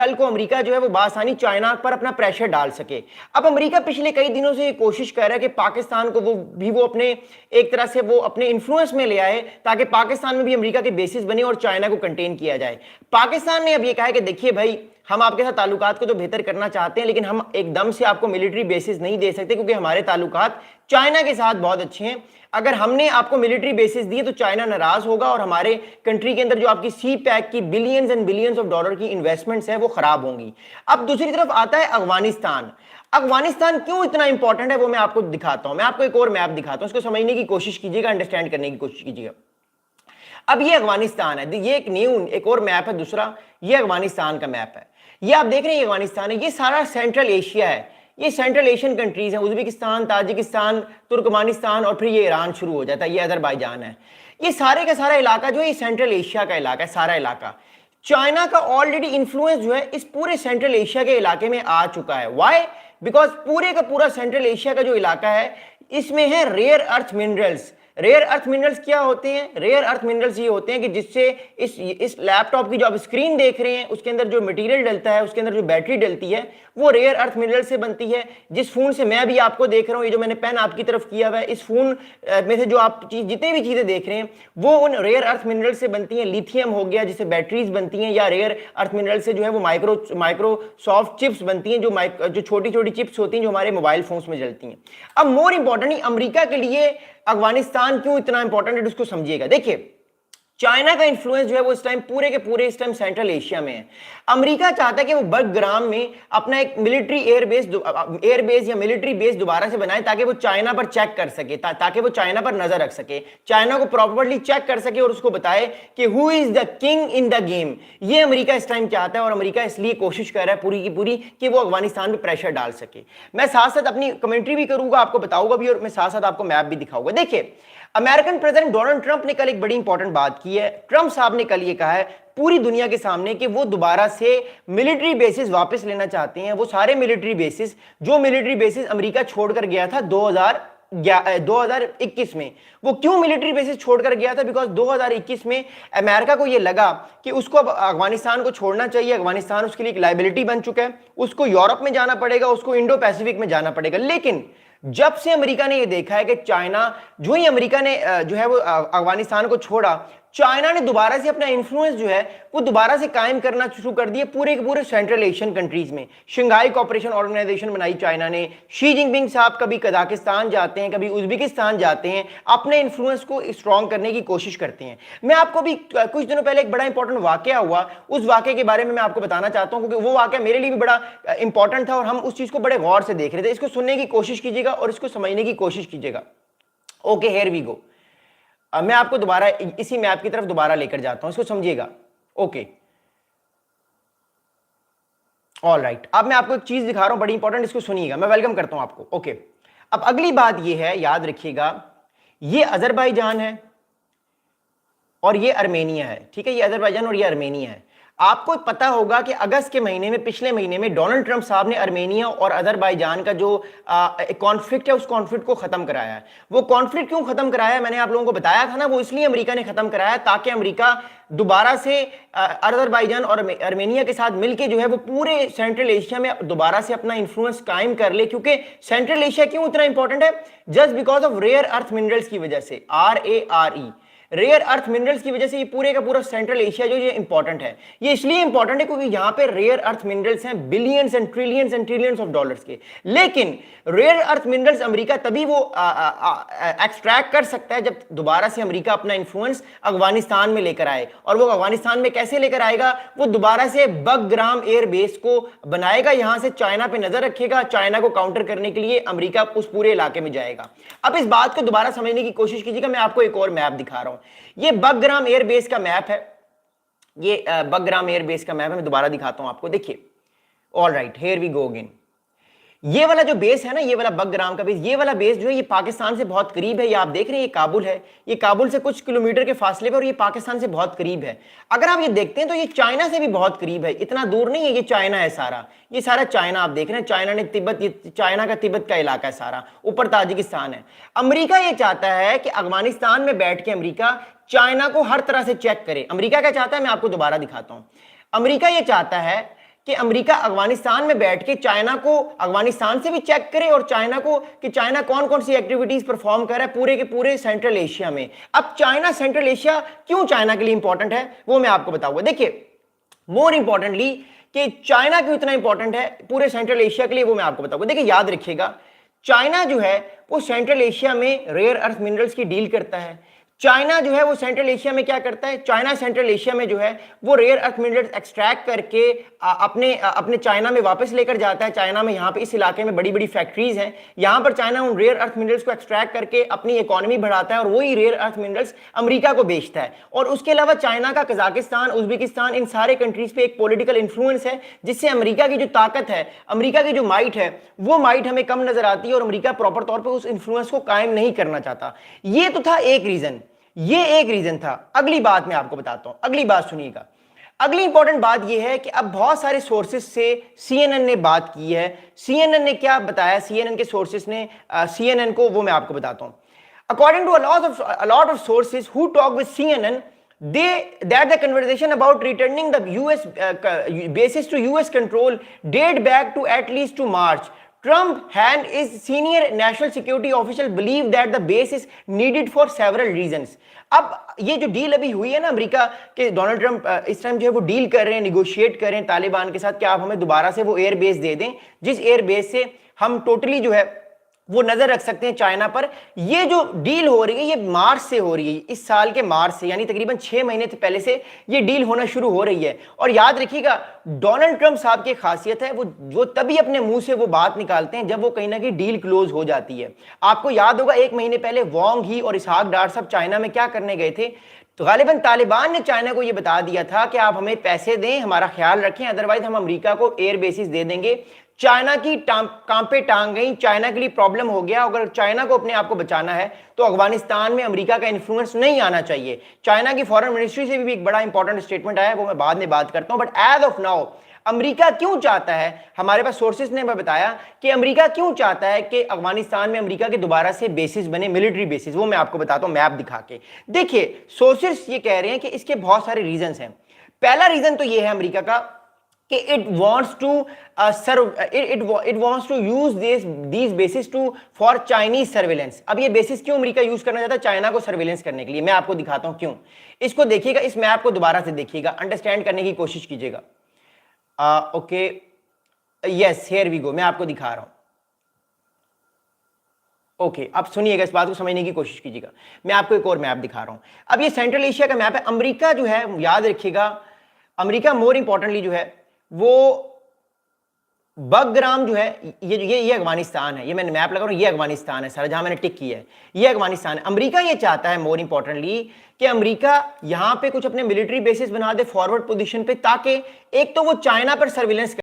कल को अमेरिका जो है वो बासानी चाइना पर अपना प्रेशर डाल सके। अब अमेरिका पिछले कई दिनों से ये कोशिश कर रहा है कि पाकिस्तान को वो अपने एक तरह से वो अपने इन्फ्लुएंस में ले आए, ताकि पाकिस्तान में भी अमेरिका के बेसिस बने और चाइना को कंटेन किया जाए। पाकिस्तान ने अब ये कहा है कि देखिए भाई, हम आपके साथ ताल्लुकात को तो बेहतर करना चाहते हैं, लेकिन हम एकदम से आपको मिलिट्री बेसिस नहीं दे सकते, क्योंकि हमारे ताल्लुकात चाइना के साथ बहुत अच्छे हैं। अगर हमने आपको मिलिट्री बेसिस दिए तो चाइना नाराज होगा और हमारे कंट्री के अंदर जो आपकी सी पैक की billions and billions of dollar की इन्वेस्टमेंट्स है वो खराब होंगी। अब दूसरी तरफ आता है अफगानिस्तान। अफगानिस्तान क्यों इतना इंपॉर्टेंट है वो मैं आपको दिखाता हूं। मैं आपको एक और मैप दिखाता हूं, इसको समझने की कोशिश कीजिएगा, अंडरस्टैंड करने की कोशिश कीजिएगा। अब ये अफगानिस्तान है, ये एक और मैप है दूसरा, ये अफगानिस्तान का मैप है। ये आप देख रहे हैं अफगानिस्तान है, ये सारा सेंट्रल एशिया है, ये सेंट्रल एशियन कंट्रीज हैं, उज्बेकिस्तान, ताजिकिस्तान, तुर्कमानिस्तान और फिर ये ईरान शुरू हो जाता है, ये अजरबैजान है। ये सारे का सारा इलाका जो है ये सेंट्रल एशिया का इलाका है, सारा इलाका। चाइना का ऑलरेडी इन्फ्लुएंस जो है इस पूरे सेंट्रल एशिया के इलाके में आ चुका है। व्हाई? बिकॉज पूरे का पूरा सेंट्रल एशिया का जो इलाका है इसमें है rare earth minerals. Rare earth minerals क्या होते हैं? रेयर अर्थ मिनरल्स ये होते हैं कि जिससे इस लैपटॉप की जो आप स्क्रीन देख रहे हैं उसके अंदर जो मटेरियल डलता है, उसके अंदर जो बैटरी डलती है वो रेयर अर्थ मिनरल से बनती है। जिस फोन से मैं भी आपको देख रहा हूं, ये जो मैंने पेन आपकी तरफ किया हुआ है, इस फोन में से जो आप जितने भी चीजें देख रहे हैं वो उन रेयर अर्थ मिनरल से बनती हैं। लिथियम हो गया जिससे बैटरीज बनती हैं, या रेयर अर्थ मिनरल से जो है वो माइक्रोसॉफ्ट चिप्स बनती हैं, जो छोटी छोटी चिप्स होती हैं जो हमारे मोबाइल फोन्स में जलती हैं। अब मोर इंपॉर्टेंटली अमेरिका के लिए अफगानिस्तान क्यों इतना इंपॉर्टेंट है उसको समझिएगा। देखिए, चाइना का इन्फ्लुएंस जो है वो इस टाइम पूरे के पूरे इस टाइम सेंट्रल एशिया में है। अमेरिका चाहता है कि वो बगग्राम में अपना एक मिलिट्री एयरबेस या मिलिट्री बेस दोबारा से बनाए, ताकि वो चाइना पर चेक कर सके, ताकि वो चाइना पर नजर रख सके, चाइना को प्रॉपर्ली चेक कर सके और उसको बताए कि who is the king in the game. ये अमेरिका इस टाइम चाहता है और अमेरिका इसलिए कोशिश कर रहा है पूरी की पूरी कि वो अफगानिस्तान पर प्रेशर डाल सके। मैं साथ साथ अपनी कमेंट्री भी करूंगा, आपको बताऊंगा भी, और मैं साथ साथ आपको मैप भी दिखाऊंगा। देखिए, अमेरिकन प्रेसिडेंट डोनाल्ड ट्रंप ने कल एक बड़ी इंपॉर्टेंट बात की है। ट्रंप साहब ने कल ये कहा है पूरी दुनिया के सामने कि वो दोबारा से मिलिट्री बेसिस वापस लेना चाहते हैं। वो सारे मिलिट्री बेसिस अमेरिका छोड़कर गया था 2021 में। वो क्यों मिलिट्री बेसिस छोड़कर गया था? बिकॉज 2021 में अमेरिका को ये लगा कि उसको अब अफगानिस्तान को छोड़ना चाहिए। अफगानिस्तान उसके लिए एक लाइबिलिटी बन चुका है, उसको यूरोप में जाना पड़ेगा, उसको इंडो पैसिफिक में जाना पड़ेगा। लेकिन जब से अमेरिका ने यह देखा है कि चाइना, जो ही अमेरिका ने जो है वो अफगानिस्तान को छोड़ा, चाइना ने दोबारा से अपना इन्फ्लुएंस जो है वो दोबारा से कायम करना शुरू कर दिया पूरे के पूरे सेंट्रल एशियन कंट्रीज में। शंघाई कोऑपरेशन ऑर्गेनाइजेशन बनाई चाइना ने। शी जिनपिंग साहब कभी कजाकिस्तान जाते हैं, कभी उज्बेकिस्तान जाते हैं, अपने इन्फ्लुएंस को स्ट्रॉन्ग करने की कोशिश करते हैं। मैं आपको भी कुछ दिनों पहले एक बड़ा इंपॉर्टेंट वाकया हुआ, उस वाकये के बारे में मैं आपको बताना चाहता हूं, क्योंकि वो वाकया मेरे लिए भी बड़ा इंपॉर्टेंट था और हम उस चीज को बड़े गौर से देख रहे थे। इसको सुनने की कोशिश कीजिएगा और इसको समझने की कोशिश कीजिएगा। Okay, here we go. मैं आपको दोबारा इसी मैप की तरफ दोबारा लेकर जाता हूं, इसको समझिएगा। Okay, all right. अब मैं आपको एक चीज दिखा रहा हूं बड़ी इंपॉर्टेंट, इसको सुनिएगा। मैं वेलकम करता हूं आपको। ओके, अब अगली बात यह है, याद रखिएगा, ये अजरबैजान है और ये अर्मेनिया है। ठीक है, ये अजरबैजान और ये अर्मेनिया है। आपको पता होगा कि अगस्त के महीने में, पिछले महीने में, डोनाल्ड ट्रंप साहब ने अर्मेनिया और अजरबैजान का जो कॉन्फ्लिक्ट है उस कॉन्फ्लिक्ट को खत्म कराया है। वो कॉन्फ्लिक्ट क्यों खत्म कराया है मैंने आप लोगों को बताया था ना, वो इसलिए अमेरिका ने खत्म कराया ताकि अमेरिका दोबारा से अजरबैजान और अर्मेनिया के साथ मिलकर जो है वो पूरे सेंट्रल एशिया में दोबारा से अपना इंफ्लुएंस कायम कर ले। क्योंकि सेंट्रल एशिया क्यों इतना इंपॉर्टेंट है? Just because of rare earth minerals की वजह से, RARE, रेयर अर्थ मिनरल्स की वजह से ये पूरे का पूरा सेंट्रल एशिया जो ये इंपॉर्टेंट है। ये इसलिए इंपॉर्टेंट है क्योंकि यहां पे रेयर अर्थ मिनरल्स हैं billions and trillions of dollars के। लेकिन रेयर अर्थ मिनरल्स अमेरिका तभी वो एक्सट्रैक्ट कर सकता है जब दोबारा से अमेरिका अपना इन्फ्लुएंस अफगानिस्तान में लेकर आए। और वो अफगानिस्तान में कैसे लेकर आएगा? वो दोबारा से बगग्राम एयर बेस को बनाएगा, यहां से चाइना पे नजर रखेगा, चाइना को काउंटर करने के लिए अमेरिका उस पूरे इलाके में जाएगा। अब इस बात को दोबारा समझने की कोशिश कीजिएगा। मैं आपको एक और मैप दिखा रहा हूं, ये बगग्राम एयरबेस का मैप है। ये बगग्राम एयरबेस का मैप है, मैं दोबारा दिखाता हूं आपको। देखिए, all right, here we go again. ये वाला जो बेस है ना, ये वाला बगग्राम का बेस, ये वाला बेस जो है ये पाकिस्तान से बहुत करीब है। ये आप देख रहे हैं, ये काबुल है, ये काबुल से कुछ किलोमीटर के फासले पर, और ये पाकिस्तान से बहुत करीब है। अगर आप ये देखते हैं तो ये चाइना से भी बहुत करीब है, इतना दूर नहीं है। ये चाइना है सारा, ये सारा चाइना आप देख रहे हैं। चाइना ने तिब्बत, ये चाइना का तिब्बत का इलाका है सारा, ऊपर ताजिकिस्तान है। अमेरिका ये चाहता है कि अफगानिस्तान में बैठ के अमेरिका चाइना को हर तरह से चेक करे। अमेरिका क्या चाहता है मैं आपको दोबारा दिखाता हूं। अमेरिका ये चाहता है कि अमेरिका अफगानिस्तान में बैठ के चाइना को अफगानिस्तान से भी चेक करे और चाइना को कि चाइना कौन कौन सी एक्टिविटीज परफॉर्म कर रहा है पूरे के पूरे सेंट्रल एशिया में। अब चाइना सेंट्रल एशिया क्यों चाइना के लिए इंपॉर्टेंट है वो मैं आपको बताऊंगा। देखिए मोर इंपॉर्टेंटली कि चाइना क्यों इतना इंपॉर्टेंट है पूरे सेंट्रल एशिया के लिए वो मैं आपको बताऊंगा। देखिए याद रखिएगा, चाइना जो है वो सेंट्रल एशिया में रेयर अर्थ मिनरल्स की डील करता है। चाइना जो है वो सेंट्रल एशिया में क्या करता है, चाइना सेंट्रल एशिया में जो है वो रेयर अर्थ मिनरल्स एक्सट्रैक्ट करके अपने चाइना में वापस लेकर जाता है। चाइना में यहाँ पे इस इलाके में बड़ी बड़ी फैक्ट्रीज हैं, यहाँ पर चाइना उन रेयर अर्थ मिनरल्स को एक्सट्रैक्ट करके अपनी इकोनॉमी बढ़ाता है और वही रेयर अर्थ मिनरल्स अमेरिका को बेचता है। और उसके अलावा चाइना का कजाकिस्तान, उज्बेकिस्तान, इन सारे कंट्रीज पे एक पॉलिटिकल इन्फ्लुएंस है जिससे अमेरिका की जो ताकत है, अमेरिका की जो माइट है, वो माइट हमें कम नजर आती है और अमेरिका प्रॉपर तौर पर उस इन्फ्लुएंस को कायम नहीं करना चाहता। ये तो था एक रीजन, ये एक रीजन था। अगली बात मैं आपको बताता हूं, अगली बात सुनिएगा। अगली इंपॉर्टेंट बात यह है कि अब बहुत सारे सोर्सेस से सीएनएन ने बात की है। सीएनएन ने क्या बताया, सीएनएन के सोर्सेस ने सीएनएन को, वो मैं आपको बताता हूं। According to a lot of sources who talk with CNN, that the conversation about returning the US bases to US control date back to at least to March. Trump and his senior national security official believe that the base is needed for several reasons. अब ये जो deal अभी हुई है ना, America के Donald Trump इस time जो है वो डील कर रहे हैं, निगोशिएट कर रहे हैं तालिबान के साथ कि आप हमें दोबारा से वो एयर बेस दे दें जिस एयर बेस से हम टोटली जो है वो नजर रख सकते हैं चाइना पर। ये जो डील हो रही है ये मार्च से हो रही है, इस साल के मार्च से, यानी तकरीबन 6 महीने पहले से ये डील होना शुरू हो रही है। और याद रखिएगा डोनाल्ड ट्रंप साहब की खासियत है वो तभी अपने मुंह से वो बात निकालते हैं जब वो कहीं ना कहीं डील क्लोज हो जाती है। आपको याद होगा 1 महीने पहले वांग ही और इसहाक डार साहब चाइना में क्या करने गए थे, तो गालिबन तालिबान ने चाइना को यह बता दिया था कि आप हमें पैसे दें, हमारा ख्याल रखें, अदरवाइज हम अमेरिका को एयर बेसिस दे देंगे। चाइना की काम पे टांग गई, चाइना के लिए प्रॉब्लम हो गया। अगर चाइना को अपने आप को बचाना है तो अफगानिस्तान में अमेरिका का इन्फ्लुएंस नहीं आना चाहिए। चाइना की फॉरेन मिनिस्ट्री से भी एक बड़ा इंपॉर्टेंट स्टेटमेंट आया, वो मैं बाद में बात करता हूं। But as of now America क्यों चाहता है, हमारे पास सोर्सेस ने बताया कि अमेरिका क्यों चाहता है कि अफगानिस्तान में अमेरिका के दोबारा से बेसिस बने, मिलिट्री बेसिस, वो मैं आपको बताता हूं मैप दिखा के। देखिए सोर्सेस ये कह रहे हैं कि इसके बहुत सारे रीजंस हैं। पहला रीजन तो ये है अमेरिका का कि it wants to use these bases for Chinese surveillance। अब ये बेसिस क्यों अमेरिका यूज करना चाहता है, चाइना को सर्वेलेंस करने के लिए। मैं आपको दिखाता हूं क्यों। इसको देखिएगा, इस मैप को दोबारा से देखिएगा, अंडरस्टैंड करने की कोशिश कीजिएगा। Okay yes here we go, मैं आपको दिखा रहा हूं। ओके अब सुनिएगा, इस बात को समझने की कोशिश कीजिएगा। मैं आपको एक और मैप दिखा रहा हूं। अब ये सेंट्रल एशिया का मैप है। अमेरिका जो है, याद रखिएगा, अमेरिका मोर इंपॉर्टेंटली जो है वो बगराम जो है, ये अफगानिस्तान है, ये मैंने मैप लगा रहा हूं, ये अफगानिस्तान है सारा जहां मैंने टिक किया है, ये अफगानिस्तान है। अमेरिका ये चाहता है मोर इंपॉर्टेंटली कि अमेरिका यहां पे कुछ अपने मिलिट्री बेसिस बना दे फॉरवर्ड पोजीशन पे, ताकि एक तो वो चाइना पर सर्विलेंस